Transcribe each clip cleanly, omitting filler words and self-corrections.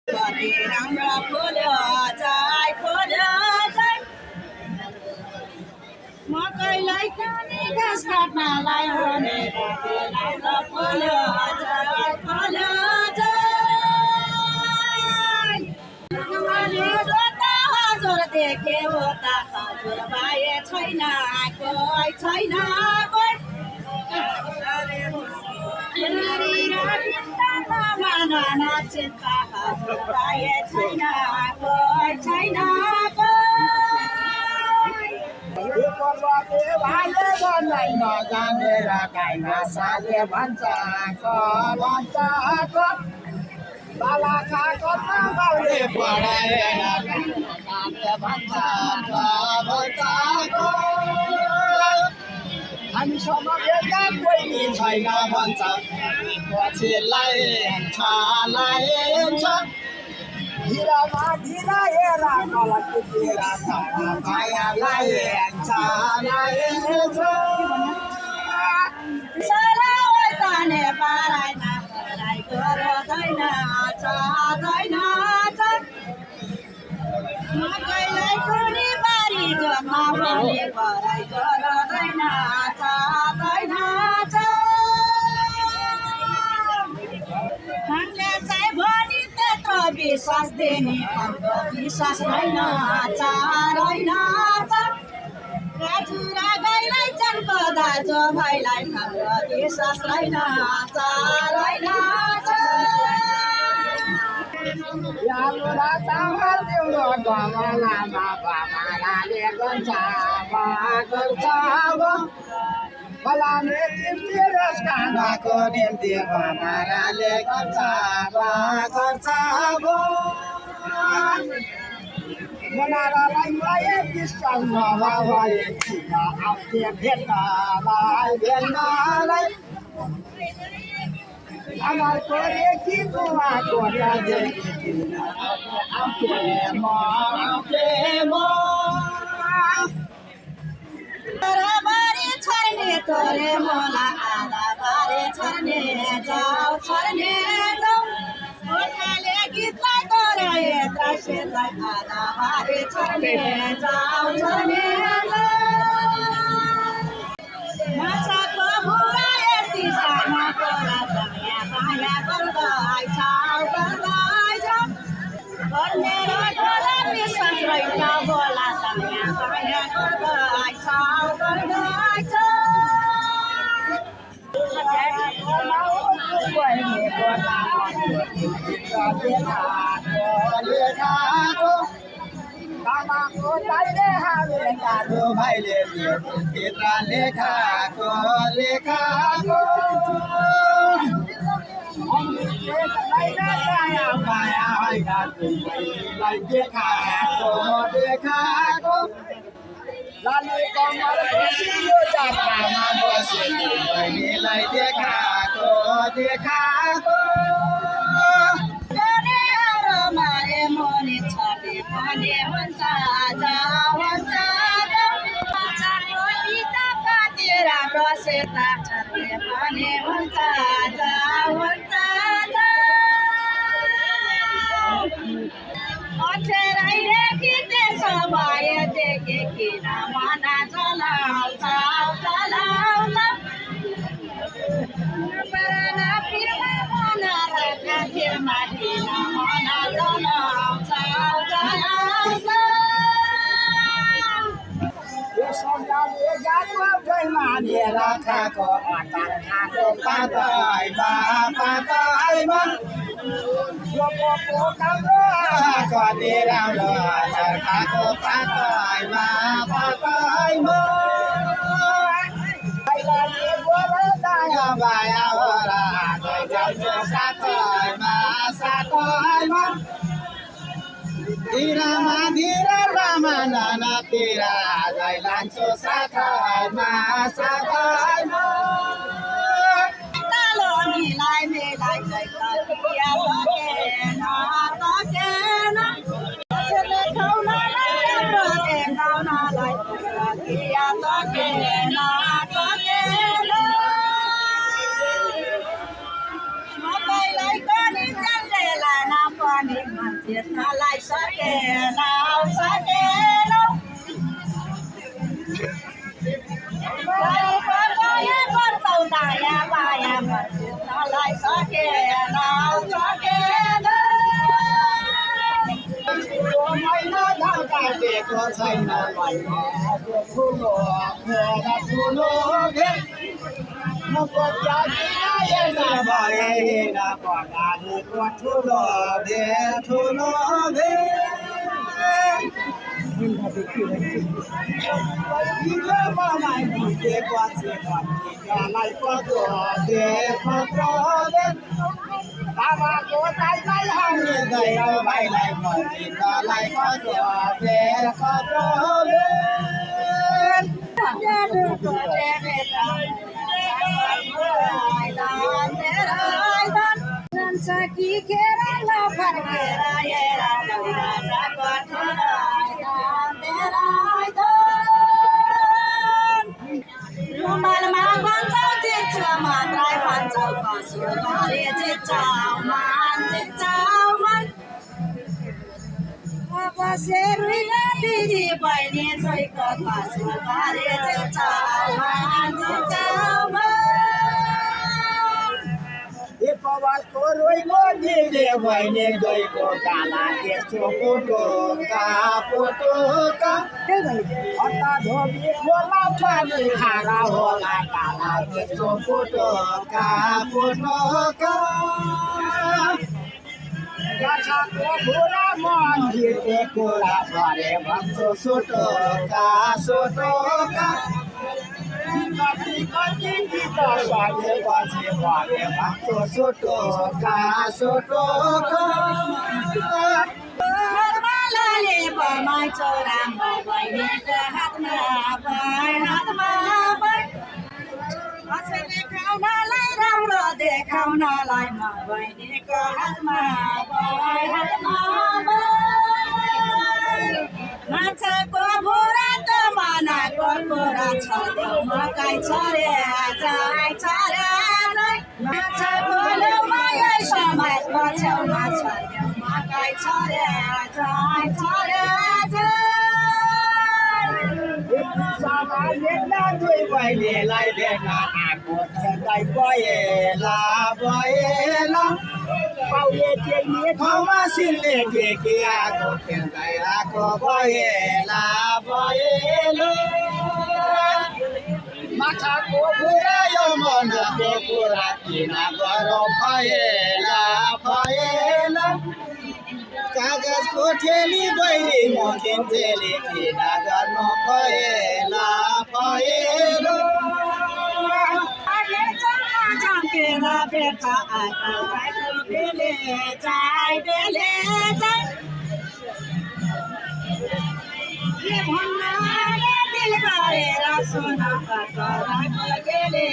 कति राम्रो फुल्यो चाहिँ फुल्यो चाहिँ मकैलाई पनि घाँस काट्नलाई हुने कति राम्रो फुल्यो चाहिँ फुल्यो चाहिँ जोता हजुर देखे हो त हजुर भए छैन कोही छैन कोही चिन्ता हजुर भए छैन कोही छैन भाइले भन्दैन जानेर गाईमा साले भन्छ बाला खाएको बाउले पढाएन भन्छ हामीसँग एउटा कोही छैन भन्छ पछिलाई हिरामा ढिलाएर कलकीतिर मायालाई ताने पाराइन पढाइ गर्दैन चाहदैन मकैलाई कुनी बारी जोत्न पनि पढाइ गर्दैन चाहदैन हामीले चाहिँ भनी त्यत्रो विश्वास दिने हाम्रो विश्वास छैन चाहदैन राजुरा गाईलाई जन्को दाजु भाइलाई हाम्रो विश्वास छैन चाहदैन चामल दिउँ गमलामा बाबाले गर्छ फलाने तिमी रस खानाको निम्ति बाबाले गर्छ मनारालाई माया विश्वास नभए किन आउँथे भेट्नलाई आमाको रेखी बुवाको नदेखि आउँथे म बारी छर्ने तोरे मोला आधा बारी छर्ने जाऊ ओठाले गीतलाई तोरे द्रश्यलाई आधा बारी छर्ने जाऊ माछाको मुरा यति सानो तोरा दया माया गर्दैछ मेरो ठुलो विश्वास रहेछ बोला दया माया गर्दैछ आमाको ताइले हाले कालो भाइले भित्र लेखाको माया होइन तिमीलाई देखाको लाली कमल यो जात्रामा बसे बहिनीलाई देखाको मारे मनि छटे भने हुन्छ राम्रो सेता छटे भने हुन्छ अक्षरैले कि त्यसो भए देखे किन मना चलाउँछ मानेर खाएको अचार खाएको पातैमा कति राम्रो अचार खाएको पातैमा बाया सातैमा धीरामा धीरा रामा नाना तेरा आजै लान्छु साथमा तालो मिलाइ चाहिँ तकिया सकेन देखाउनलाई तकिया सकेन मकैलाई पनि चल्देला नपनी बेच्नलाई सकेनौ सकेनौ गर्छौ दायाँ बायाँ बेच्नलाई सकेनौ सकेनौ महिना धान काटेको छैन ठुलो ठुलो भेट म भएन पकाएको ठुलो भेट मलाई बुझेपछि भन्नेलाई पत्रो बाबाको दाइलाई हाल्दैन भाइलाई भन्नेलाई कि खेर फर्केर रुमालमा भन्छौ जित्छु मात्रै भन्छौ कसो गरे जित्छौमान बसेर दिदी बहिनी जोइको कसो गरे जित्छौमान पवासको रोइको दिदे बहिनी गएको काला त्यसो पोटोका अन्त धोबी खोला पानी खाना होला काला त्यसो पोटोका गाछाको घोडा मन जितेको भरे भन्छौ सोटोका कति गीत सकेपछि भरे भन्छौ सोटोका घरवालाले बमाइ चौरामा बहिनीको हातमा देखाउनलाई राम्रो देखाउनलाई म बहिनीको हातमा माछाको भुरा त मनाको कुरा छ मकै छरे माछाको लुमायै समाज पछ्याउमा छ मकै छरे दुई बहिनीलाई भेट्न आएको खेल्दै भएला पाउले टेक्ने ठाउँमा सिल्ने टेकी आएको खेल्दै आएको भएला माछाको कुरा यो मनको कुरा किन गरौँ भएला कागजको ठेली बहिनी मकिन ठेली किन गर्नु भएला झम्केर भेट्छ बेले के भन्न दिल गरेर सुन गेले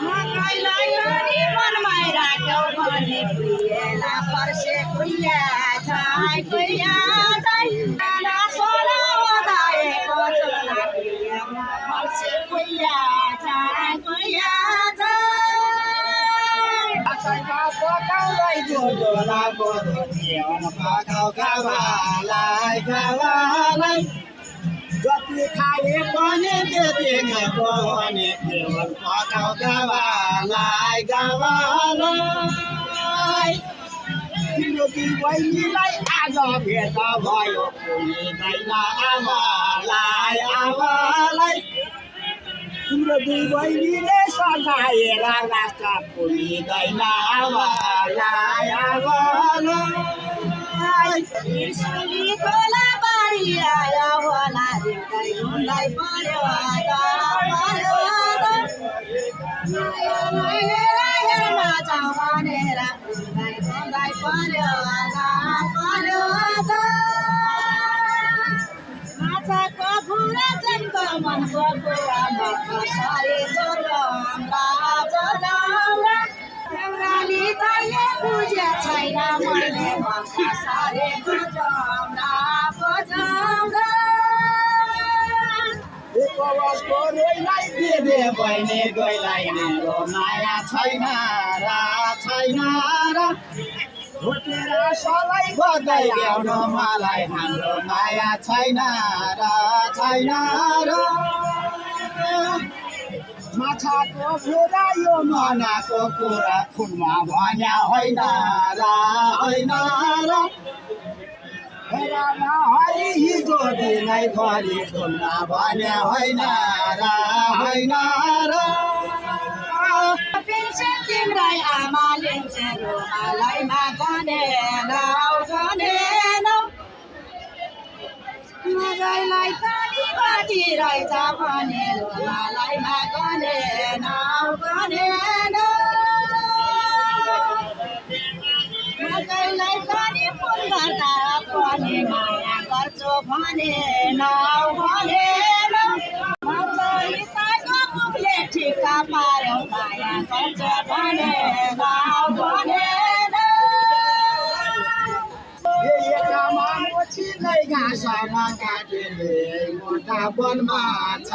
मकैलाई पनि मनमै राख्यौ भने प्रियला पर्से कुइया जाइ सोला ओदाएको चोला प्रियमा पर्से कुइया जाइ पकाउलाई जोजोलाको धोतियाउन पकाउ गावालाई जति खाए पनि त्यति खाएको भने केवल पकाउ गावालाई तिम्रो दुई बहिनीलाई आज भेट भयो पुगिँदैन आमालाई तिम्रो दुई बहिनीले सघाएर रास्ता पुगिँदैन आमालाई खोला बारी आयो होला ढुङ्गाइ पर्यो नजाउँ भनेर ढुङ्गाइ पर्यो माछाको भुरा जनको मनको कुरा कसरी जोगाली तैँले बुझे छैन मैले कसरी बुझाउँदा बसको रोइलाई दिदे बहिनी दोइलाई हाम्रो माया छैन र भुटेर सलाई बधाई ल्याउनु मलाई हाम्रो माया छैन र माछाको कुरा यो मनाको कुरा फुलमा भन्या होइन र हरि हिजो दिनै फरि फुलमा भन्या होइन र तिम्रै आमाले रुमालैमा गनेन मगैलाई कति कति रहेछ भने रुमालैमा गनेन मगैलाई कति फुल गर्दा पनि माया गर्छु भनेन मुखले ठिक्का पार्यो माया गर्छ भनेन छिनै घाँसमा काटिले मोटा वनमा छ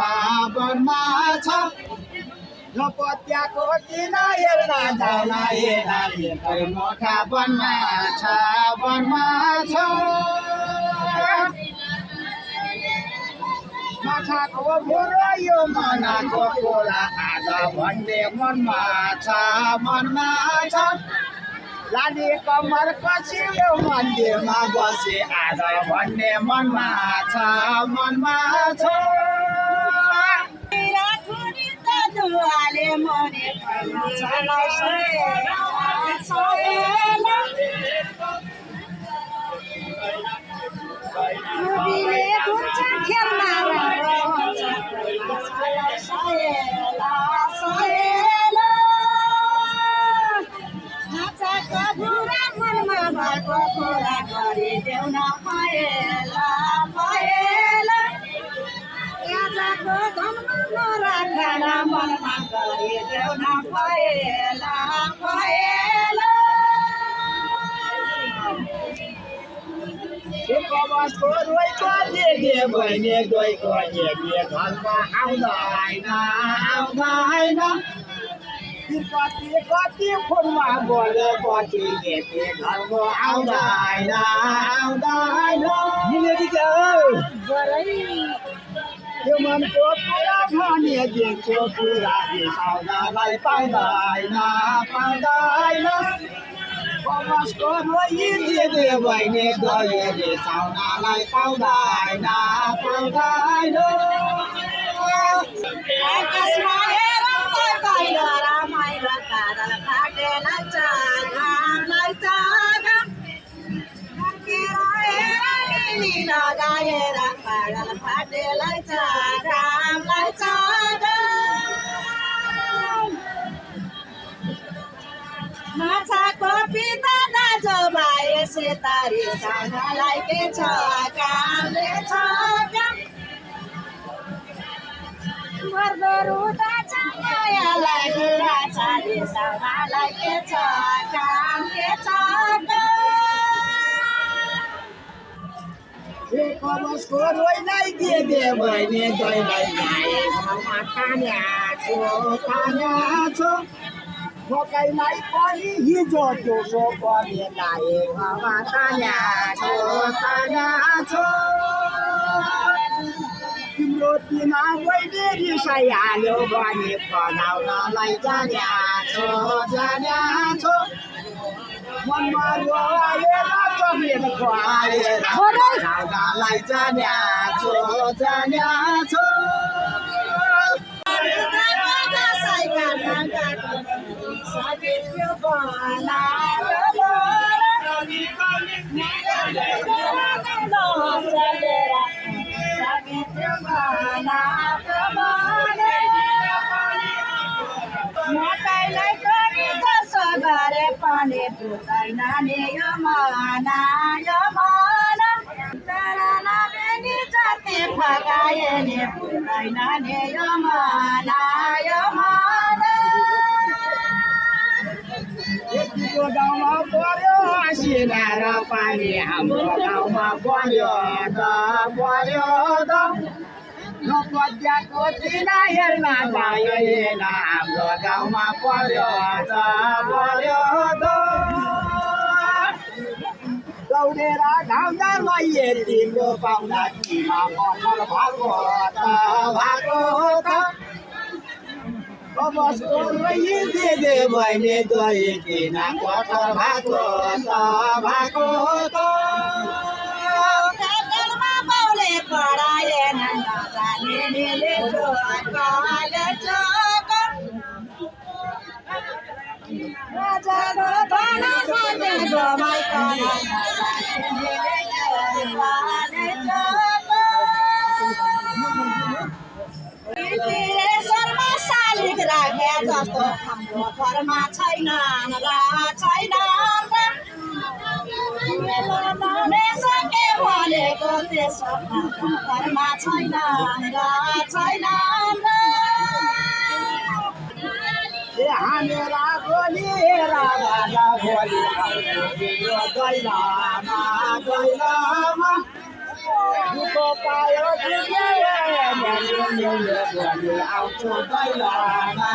नपत्याको किन हेर्दा जाउला हेर्दा मोटा वनमा छ माछाको बुरो यो मनाको कुरा आज भन्ने मनमा छ लाली कमर कसियो मन्दिरमा बसे आज भन्ने मनमा छ दुवाले मरे खेल्न बुरा मनमा भएको कुरा गरिदेऊ न पाएला आजको धनमा नराखेर मनमा गरिदेऊ न पाएला बसको रोइको दिदे बहिनी गएको दिदे घरमा आउँदैन कति फोनमा बोल्यो कति दिदे घरमा आउँदैन त्यो मनको कुरा भने दिएको कुरा बिसाउनलाई पाउँदैन बसको रोइ दिदे बहिनी गयो बिसाउनलाई पाउँदैन आकाशमा हेरौँ कहिले रमाइलो तारा फाटेलाई घामलाई लगाएर पाडल फाटेलाई घामलाई माछाको पिता दाजु भाइ सेतारी सँगलाई के छ कामले छ मर्दो रुदा छ मायालाई गुरा छाली सँगलाई के छ काम के छ बसको रोइलाई दिदे बहिनी दैलाई घरमा तान्या छो मकैलाई पनि हिजो दोसो पनि लाए घरमा तान्या छो तिम्रो तिमा बहिनी रिसाइहाल्यो भने बनाउनलाई जान्या छो मनमा रोएर चक्लेट खुवाएर खाउनलाई जान्या छो मकैलाई पनि जसो गरे पनि पुग्दैन नि यो मन तर नबेनी जति फकाए नि पुग्दैन नि यो मन यतिको गाउँमा पर्यो आसिना र पानी हाम्रो गाउँमा पर्यो त नपद्याको चिना हेर्न गयो हेर्न हाम्रो गाउँमा पर्यो त दौडेर घाउँदामा यतिको पाउँदा किमा पथल भएको त बसको दे मैले गए किन पथल भएको त कागलमा बाउले पढाएन नजानेले राजाको धन खाने गमाइकन शर्मा शालिग राखे जस्तो हाम्रो घरमा छैन सके भनेको त्यसो घरमा छैन हानेरा गोली राजा भोलि दैलामा दुःख पायो भोलि आउँछु दैलामा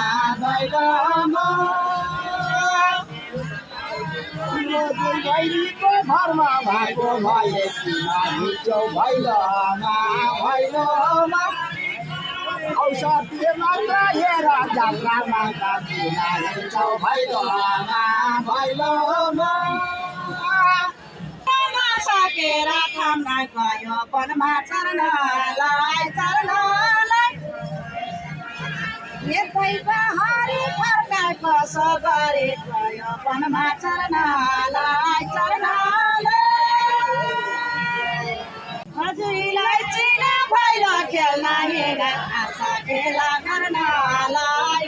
बहिनीको घरमा भएको भए हिजो भैलोमा औषधि मात्र हेर जात्रामा हिँड्छौ भैलोमा सकेर थाम्न गयो वनमा चर्नलाई यतै बहारी फर्काइ कसो गरे गयो वनमा चर्नलाई हजुरलाई चिना भैलो खेल्न हिँड आशा खेला गर्नलाई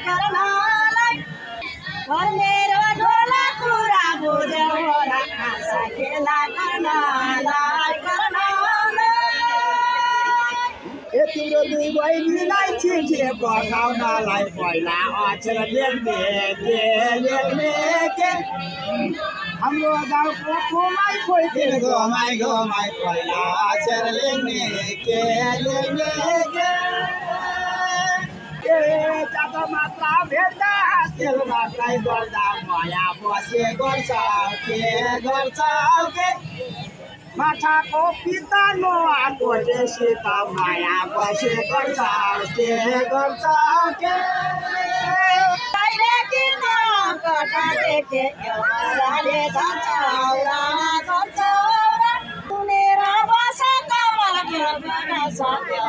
मेरो ढोला कुरा बुझ्यो होला आशा खेला गर्नलाई तिम्रो दुई बहिनीलाई चिठी पठाउनलाई पहिला अक्षर लेख्ने के हाम्रो गाउँको घुमाइ खोइ घुमाइ पहिला अक्षर लेख्ने के जात मात्रा भेट्दा तेल मात्रै गर्दा माया बसे गर्छ के माछाको पिता नआको देशित माया बसे गर्छ के कटा देखे एउटाले सुनेर बस कमल गर्न सक्यो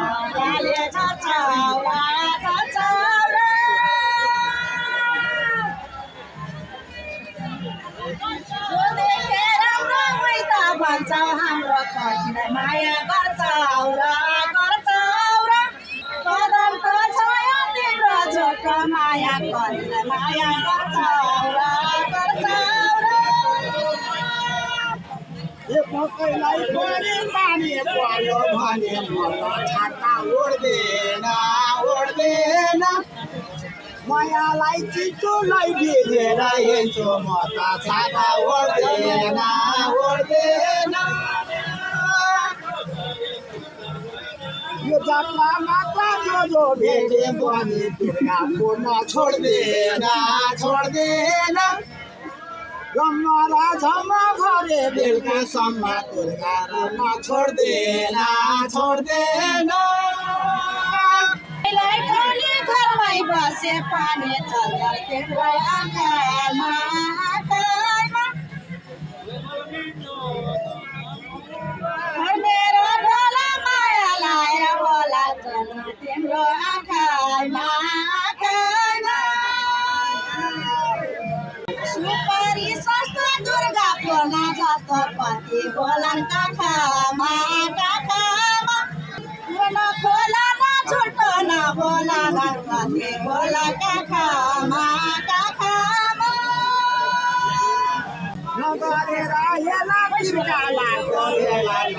भन्छ हाम्रो कतिलाई माया गर्छौ र कदमको छाया तिम्रो झोक माया कतिलाई माया गर्छौ र कसैलाई पनि पानी पर्यो भने मलाई छाता उड्दैन मायालाई चितुलाई भिजेर हिँड्छु म त छाता उड्दैन यो जात्रा मात्र जो भेटे भने दुर्गा पूर्ण छोड्दैन रमरा झम्मा घरे बेलुकासम्म दुर्गा पूर्ण छोड्दैन घरमै बसे पानी चल्छ तिम्रो आँखामा मेरो ढोला माया लाएर होला चल्छ तिम्रो आँखामा सुपारी सस्तो दुर्गा पूर्ण जस्तो पति बोलान काखामा खोला न छुट्टो न बोला न कति बोला काखामा नगरेर हेला बिर्काला गरेलाई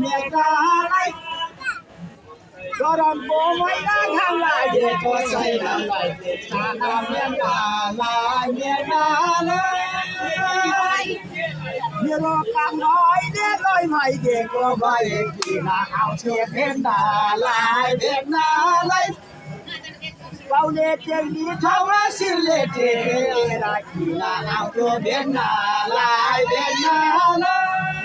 मेघालाई गरमको महिना घाम लागेको छैन साना मेघालाई मेरो काम अहिले गई भइदिएको भए किन आउँथ्यो भेट्नलाई भेट्नलाई पाउने टेक्नी ठाउँमा सिरले टेकेर किन आउँथ्यो भेट्नलाई भेट्नलाई